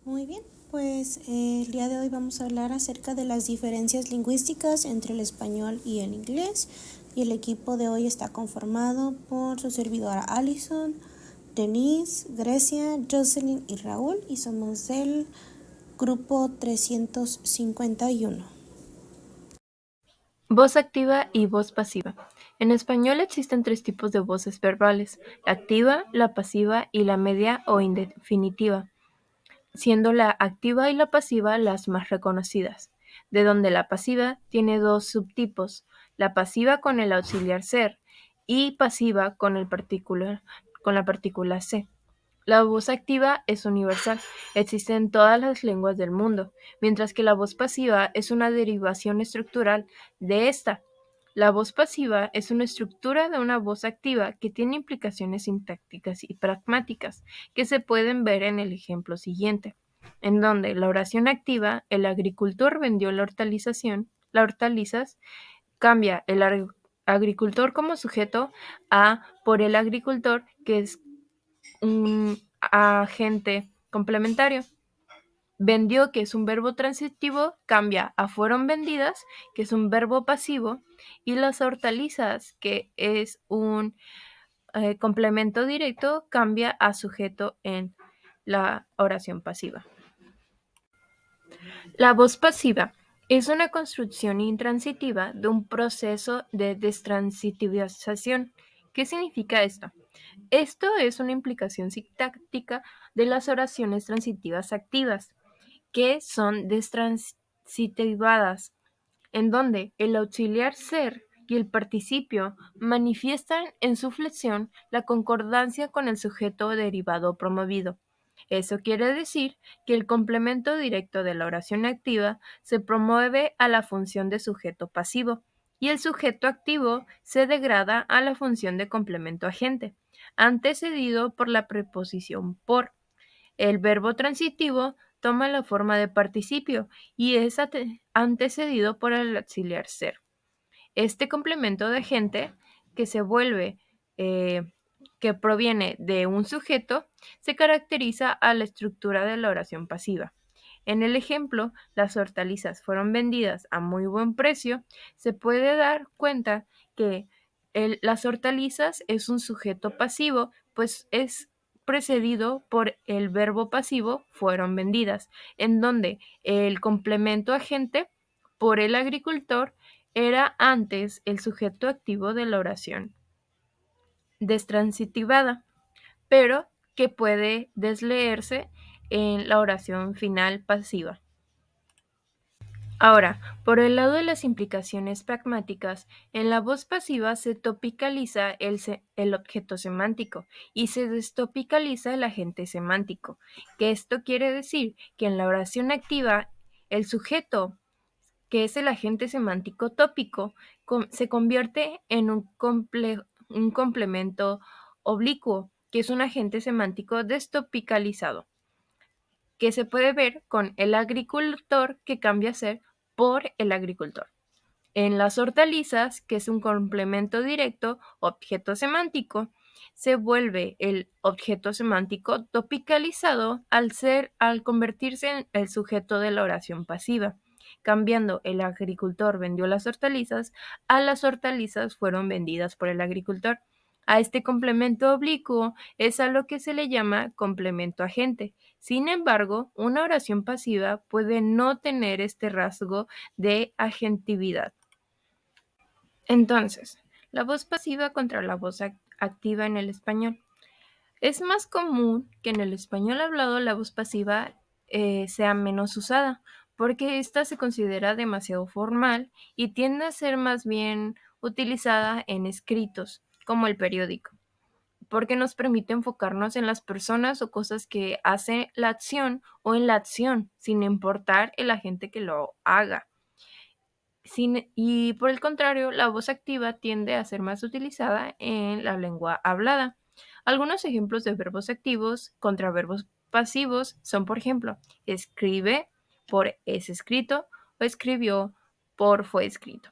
Muy bien, pues el día de hoy vamos a hablar acerca de las diferencias lingüísticas entre el español y el inglés. Y el equipo de hoy está conformado por su servidora Alison, Denise, Grecia, Jocelyn y Raúl, y somos del grupo 351. Voz activa y voz pasiva. En español existen tres tipos de voces verbales: la activa, la pasiva y la media o indefinitiva, siendo la activa y la pasiva las más reconocidas, de donde la pasiva tiene dos subtipos: la pasiva con el auxiliar ser y pasiva con la partícula se. La voz activa es universal, existe en todas las lenguas del mundo, mientras que la voz pasiva es una derivación estructural de esta. La voz pasiva es una estructura de una voz activa que tiene implicaciones sintácticas y pragmáticas, que se pueden ver en el ejemplo siguiente, en donde la oración activa, el agricultor vendió la hortalizas, cambia el agricultor como sujeto a por el agricultor, que es un agente complementario. Vendió, que es un verbo transitivo, cambia a fueron vendidas, que es un verbo pasivo, y las hortalizas, que es un complemento directo, cambia a sujeto en la oración pasiva. La voz pasiva es una construcción intransitiva de un proceso de destransitivización. ¿Qué significa esto? Esto es una implicación sintáctica de las oraciones transitivas activas, que son destransitivadas, en donde el auxiliar ser y el participio manifiestan en su flexión la concordancia con el sujeto derivado promovido. Eso quiere decir que el complemento directo de la oración activa se promueve a la función de sujeto pasivo y el sujeto activo se degrada a la función de complemento agente, antecedido por la preposición por. El verbo transitivo toma la forma de participio y es antecedido por el auxiliar ser. Este complemento de agente, que se vuelve, eh, que proviene de un sujeto, se caracteriza a la estructura de la oración pasiva. En el ejemplo, las hortalizas fueron vendidas a muy buen precio, se puede dar cuenta que las hortalizas es un sujeto pasivo, pues es precedido por el verbo pasivo fueron vendidas, en donde el complemento agente por el agricultor era antes el sujeto activo de la oración destransitivada, pero que puede desleerse en la oración final pasiva. Ahora, por el lado de las implicaciones pragmáticas, en la voz pasiva se topicaliza el objeto semántico y se destopicaliza el agente semántico, que esto quiere decir que en la oración activa el sujeto, que es el agente semántico tópico, se convierte en un complemento oblicuo, que es un agente semántico destopicalizado, que se puede ver con el agricultor, que cambia a ser por el agricultor. En las hortalizas, que es un complemento directo, objeto semántico, se vuelve el objeto semántico topicalizado al convertirse en el sujeto de la oración pasiva, cambiando el agricultor vendió las hortalizas a las hortalizas fueron vendidas por el agricultor. A este complemento oblicuo es a lo que se le llama complemento agente. Sin embargo, una oración pasiva puede no tener este rasgo de agentividad. Entonces, la voz pasiva contra la voz activa en el español. Es más común que en el español hablado la voz pasiva sea menos usada, porque ésta se considera demasiado formal y tiende a ser más bien utilizada en escritos, como el periódico, porque nos permite enfocarnos en las personas o cosas que hacen la acción o en la acción, sin importar el agente que lo haga. Y por el contrario, la voz activa tiende a ser más utilizada en la lengua hablada. Algunos ejemplos de verbos activos contra verbos pasivos son, por ejemplo, escribe por es escrito o escribió por fue escrito.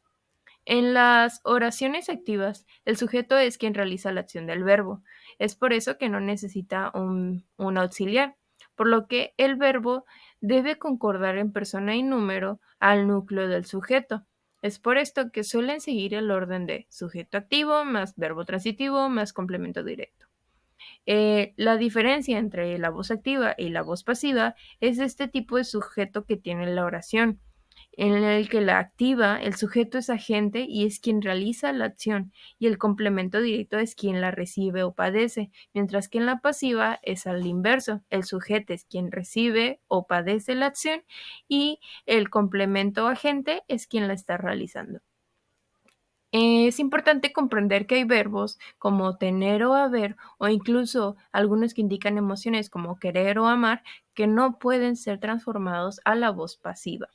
En las oraciones activas, el sujeto es quien realiza la acción del verbo. Es por eso que no necesita un auxiliar. por lo que el verbo debe concordar en persona y número al núcleo del sujeto. Es por esto que suelen seguir el orden de sujeto activo más verbo transitivo más complemento directo. La diferencia entre la voz activa y la voz pasiva es este tipo de sujeto que tiene la oración, en el que la activa, el sujeto es agente y es quien realiza la acción, y el complemento directo es quien la recibe o padece, mientras que en la pasiva es al inverso, el sujeto es quien recibe o padece la acción y el complemento agente es quien la está realizando. Es importante comprender que hay verbos como tener o haber, o incluso algunos que indican emociones como querer o amar, que no pueden ser transformados a la voz pasiva.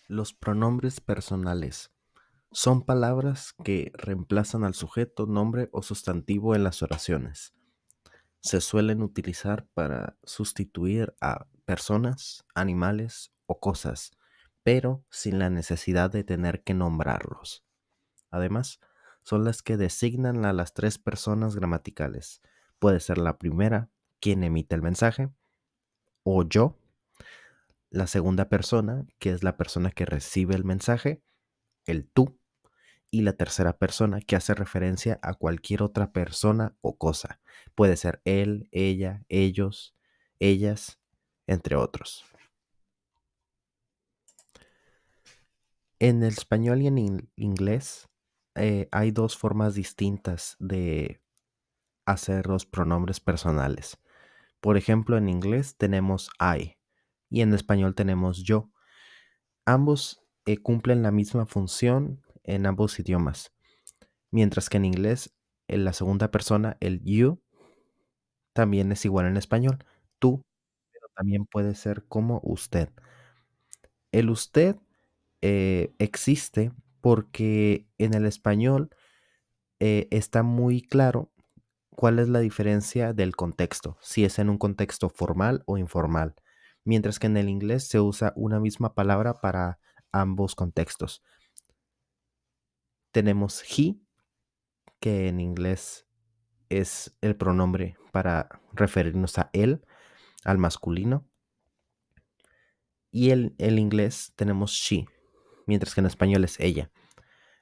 Los pronombres personales son palabras que reemplazan al sujeto, nombre o sustantivo en las oraciones. Se suelen utilizar para sustituir a personas, animales o cosas, pero sin la necesidad de tener que nombrarlos. Además, son las que designan a las tres personas gramaticales. Puede ser la primera, quien emite el mensaje, o yo, la segunda persona, que es la persona que recibe el mensaje, el tú, y la tercera persona, que hace referencia a cualquier otra persona o cosa. Puede ser él, ella, ellos, ellas, entre otros. En el español y en inglés hay dos formas distintas de hacer los pronombres personales. Por ejemplo, en inglés tenemos I y en español tenemos yo. Ambos cumplen la misma función en ambos idiomas, mientras que en inglés, en la segunda persona, el you, también es igual en español. Tú, pero también puede ser como usted. El usted existe porque en el español está muy claro cuál es la diferencia del contexto, si es en un contexto formal o informal, mientras que en el inglés se usa una misma palabra para ambos contextos. Tenemos he, que en inglés es el pronombre para referirnos a él, al masculino, y el inglés tenemos she, mientras que en español es ella.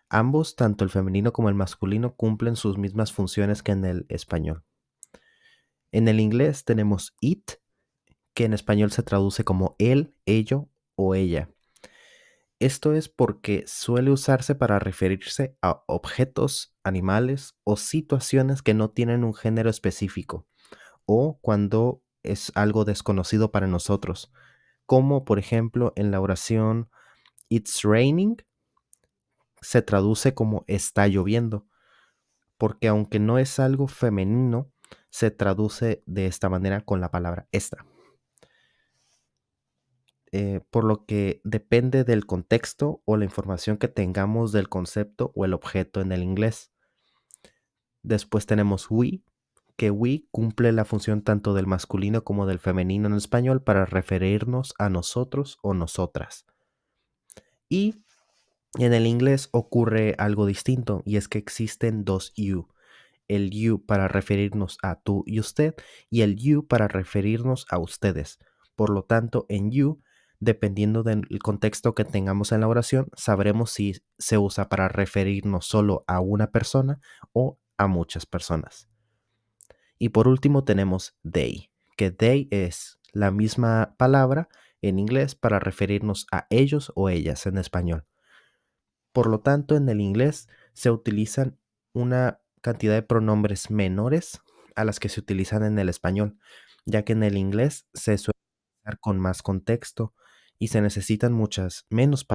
Ambos, tanto el femenino como el masculino, cumplen sus mismas funciones que en el español. En el inglés tenemos it, que en español se traduce como él, ello o ella. Esto es porque suele usarse para referirse a objetos, animales o situaciones que no tienen un género específico, o cuando es algo desconocido para nosotros, como por ejemplo en la oración It's raining, se traduce como está lloviendo, porque aunque no es algo femenino, se traduce de esta manera con la palabra esta. Por lo que depende del contexto o la información que tengamos del concepto o el objeto en el inglés. Después tenemos we, que we cumple la función tanto del masculino como del femenino en español para referirnos a nosotros o nosotras. Y en el inglés ocurre algo distinto y es que existen dos you. El you para referirnos a tú y usted y el you para referirnos a ustedes. Por lo tanto, en you, dependiendo del contexto que tengamos en la oración, sabremos si se usa para referirnos solo a una persona o a muchas personas. Y por último tenemos they, que they es la misma palabra en inglés para referirnos a ellos o ellas en español. Por lo tanto, en el inglés se utilizan una cantidad de pronombres menores a las que se utilizan en el español, ya que en el inglés se suele usar con más contexto y se necesitan muchas menos